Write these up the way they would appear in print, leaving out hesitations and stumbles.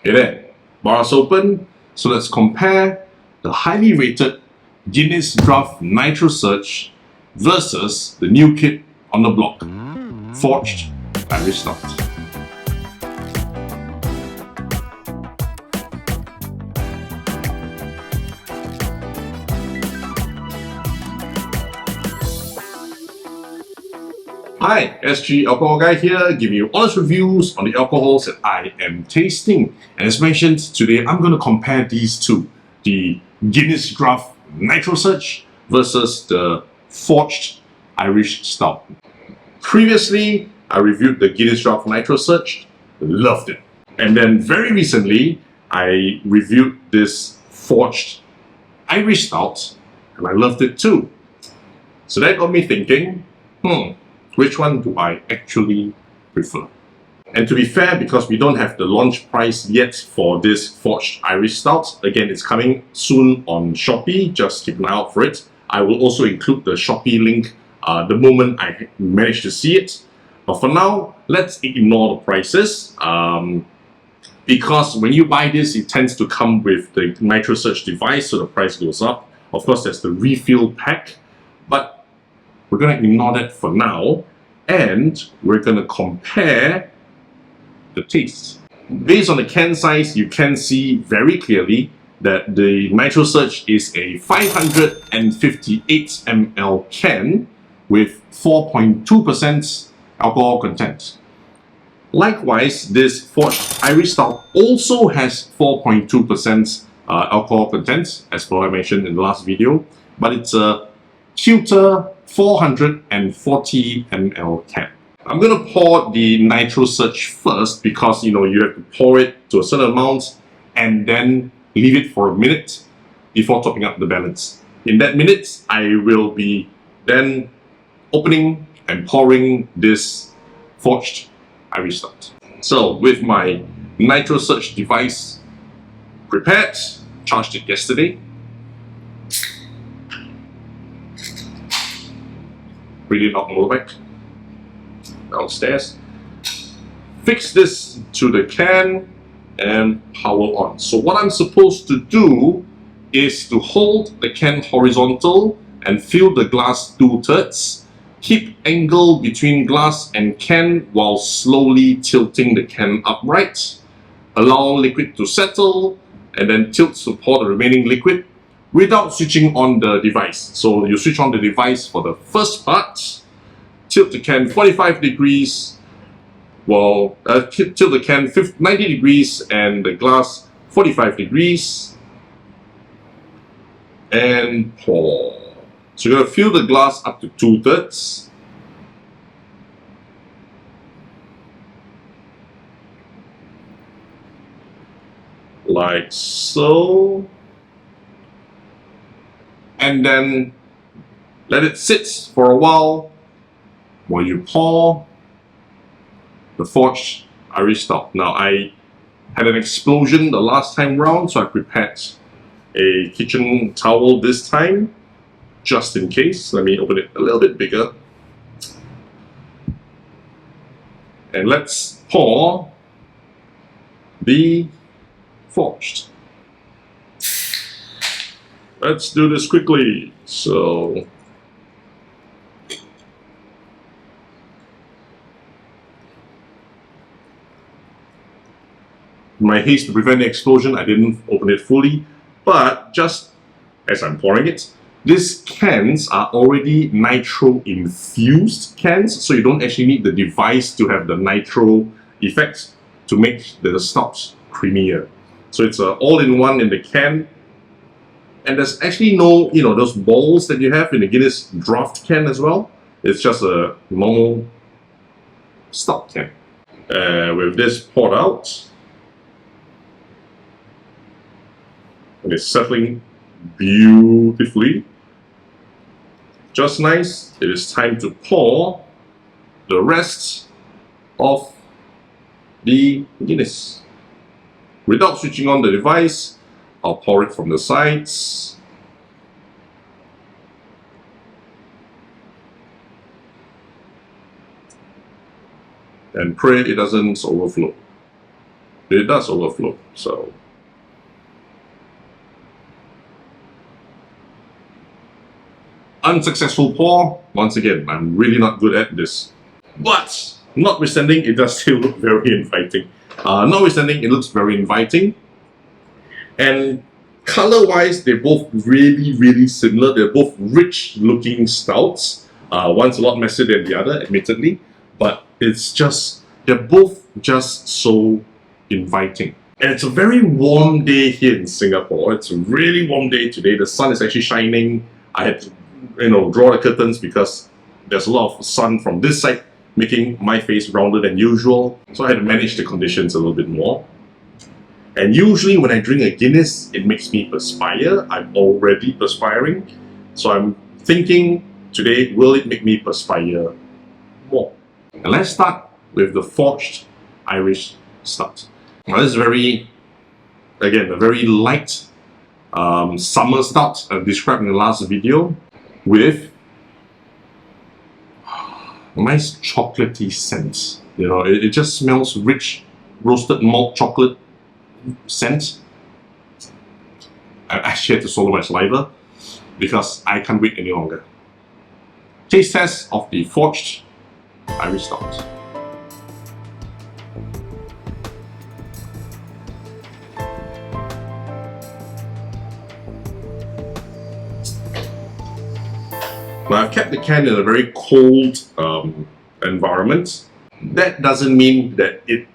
Okay then, bars open. So let's compare the highly rated Guinness Draft Nitrosurge versus the new kid on the block, Forged Irish Stout. Hi, SG Alcohol Guy here, giving you honest reviews on the alcohols that I am tasting. And as mentioned, today I'm going to compare these two, the Guinness Draft Nitrosurge versus the Forged Irish Stout. Previously, I reviewed the Guinness Draft Nitrosurge, loved it. And then very recently, I reviewed this Forged Irish Stout, and I loved it too. So that got me thinking, which one do I actually prefer? And to be fair, because we don't have the launch price yet for this Forged Irish Stout, again, it's coming soon on Shopee, just keep an eye out for it. I will also include the Shopee link the moment I manage to see it. But for now, let's ignore the prices. Because when you buy this, it tends to come with the Nitrosurge device, so the price goes up. Of course, there's the refill pack, but we're going to ignore that for now, and we're going to compare the tastes. Based on the can size, you can see very clearly that the Nitrosurge is a 558 ml can with 4.2% alcohol content. Likewise, this Forged Irish Stout also has 4.2% alcohol content, as per I mentioned in the last video, but it's a cuter 440 ml can. I'm going to pour the Nitrosurge first because you have to pour it to a certain amount and then leave it for a minute before topping up the balance. In that minute, I will be then opening and pouring this Forged Irish Stout. So with my Nitrosurge device prepared, charged it yesterday. Really knocked motorbike downstairs. Fix this to the can and power on. So what I'm supposed to do is to hold the can horizontal and fill the glass 2/3. Keep angle between glass and can while slowly tilting the can upright. Allow liquid to settle and then tilt to pour the remaining liquid without switching on the device. So you switch on the device for the first part, tilt the can 45 degrees, tilt the can 90 degrees and the glass 45 degrees, and pour. So you're going to fill the glass up to 2/3. Like so. And then let it sit for a while you pour the Forged Irish Stout. Now I had an explosion the last time round, so I prepared a kitchen towel this time, just in case. Let me open it a little bit bigger. And let's pour the Forged. Let's do this quickly. So in my haste to prevent the explosion, I didn't open it fully, but just as I'm pouring it, these cans are already nitro infused cans, so you don't actually need the device to have the nitro effect to make the stout creamier. So it's all-in-one in the can. And there's actually no, those balls that you have in the Guinness draft can as well. It's just a normal stout can. With this poured out, and it's settling beautifully. Just nice. It is time to pour the rest of the Guinness. Without switching on the device, I'll pour it from the sides. And pray it doesn't overflow. it does overflow. So unsuccessful pour. Once again, I'm really not good at this. But notwithstanding, it does still look very inviting. Notwithstanding, it looks very inviting. And color-wise, they're both really similar. They're both rich-looking stouts. One's a lot messier than the other, admittedly. But it's just, they're both just so inviting. And it's a very warm day here in Singapore. It's a really warm day today. The sun is actually shining. I had to, draw the curtains because there's a lot of sun from this side, making my face rounder than usual. So I had to manage the conditions a little bit more. And usually when I drink a Guinness, it makes me perspire. I'm already perspiring. So I'm thinking today, will it make me perspire more? And let's start with the Forged Irish Stout. Now this is a very light summer stout described in the last video with nice chocolatey scent. It just smells rich roasted malt chocolate scent. I actually had to swallow my saliva because I can't wait any longer. Taste test of the Forged Irish Stout. Now I've kept the can in a very cold environment. That doesn't mean that it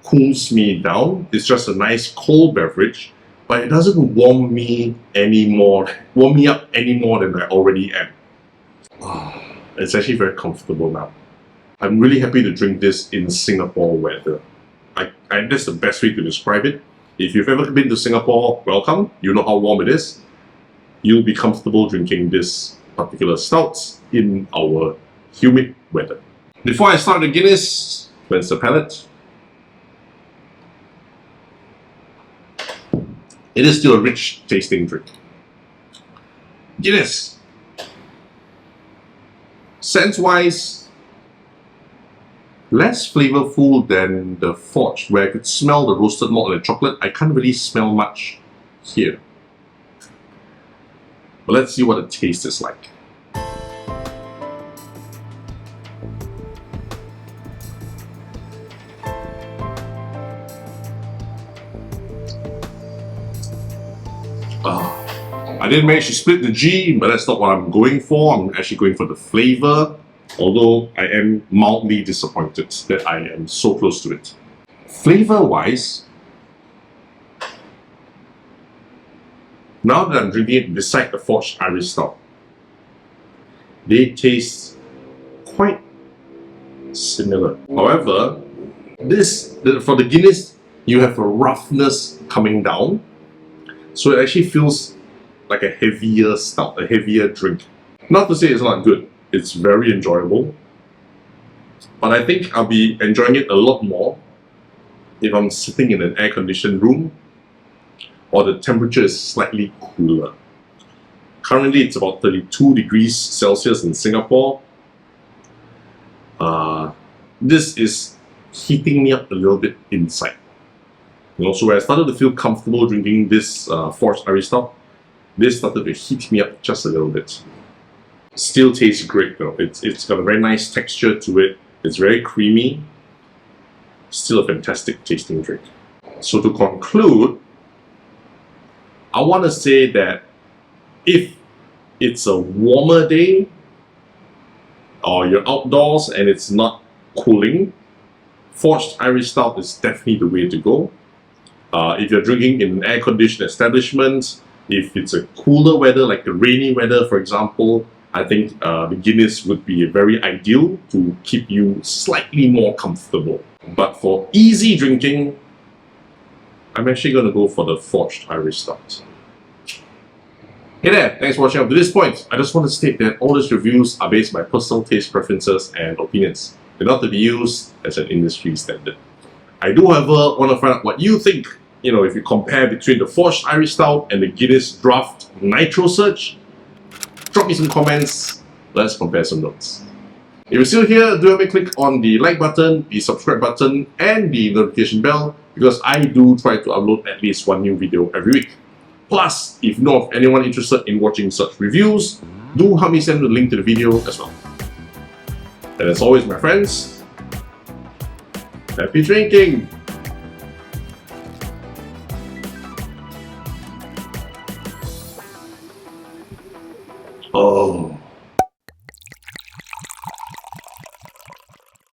cools me down. It's just a nice cold beverage, but it doesn't warm me up any more than I already am. It's actually very comfortable now. I'm really happy to drink this in Singapore weather. That's the best way to describe it. If you've ever been to Singapore, welcome. You know how warm it is. You'll be comfortable drinking this particular stouts in our humid weather. Before I start the Guinness, cleanse the palate. It is still a rich tasting drink. Guinness. Scent-wise, less flavorful than the Forged, where I could smell the roasted malt and the chocolate. I can't really smell much here. But let's see what the taste is like. I didn't manage to split the G, but that's not what I'm going for. I'm actually going for the flavor, although I am mildly disappointed that I am so close to it. Flavor-wise, now that I'm drinking it beside the Forged Irish Stout, they taste quite similar. However, for the Guinness, you have a roughness coming down, so it actually feels like a heavier stout, a heavier drink. Not to say it's not good, it's very enjoyable, but I think I'll be enjoying it a lot more if I'm sitting in an air-conditioned room or the temperature is slightly cooler. Currently it's about 32 degrees Celsius in Singapore. This is heating me up a little bit inside. So when I started to feel comfortable drinking this Forged Irish Stout, this started to heat me up just a little bit. Still tastes great though. It's got a very nice texture to it. It's very creamy. Still a fantastic tasting drink. So to conclude, I want to say that if it's a warmer day or you're outdoors and it's not cooling, Forged Irish Stout is definitely the way to go. If you're drinking in an air-conditioned establishment, if it's a cooler weather, like the rainy weather for example, I think the Guinness would be very ideal to keep you slightly more comfortable. But for easy drinking, I'm actually going to go for the Forged Irish Stout. Hey there, thanks for watching up to this point. I just want to state that all these reviews are based on my personal taste preferences and opinions. They're not to be used as an industry standard. I do, however, want to find out what you think. If you compare between the Forged Irish Stout and the Guinness Draft Nitrosurge, drop me some comments. Let's compare some notes. If you're still here, do help me click on the like button, the subscribe button, and the notification bell because I do try to upload at least one new video every week. Plus, if you know of anyone interested in watching such reviews, do help me send the link to the video as well. And as always, my friends, happy drinking! Oh.